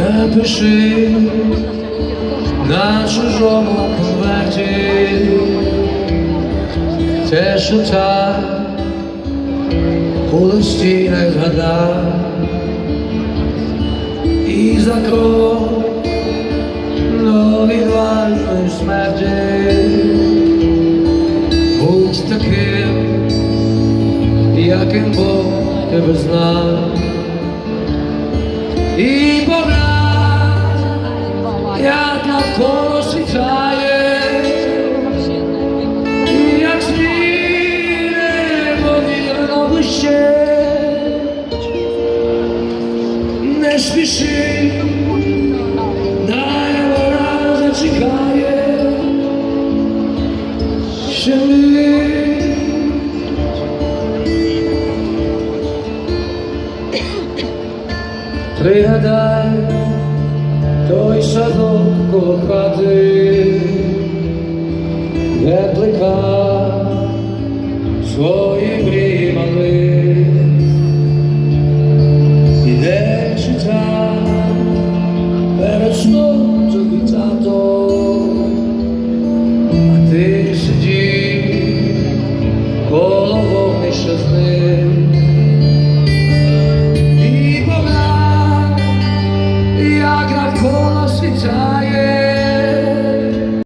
Не пиши на чужому конверті те, що так у листі не згадав, і за крок до відважної смерті будь таким, яким Бог тебе знав. І поглянь, як навколо світає, і як зміни повільно блищать. Не спіши, дай вона зачекає, ще мить. Пригадай той садок коло хати, де плекав свої мрії мали, і де читав перед сном тобі тато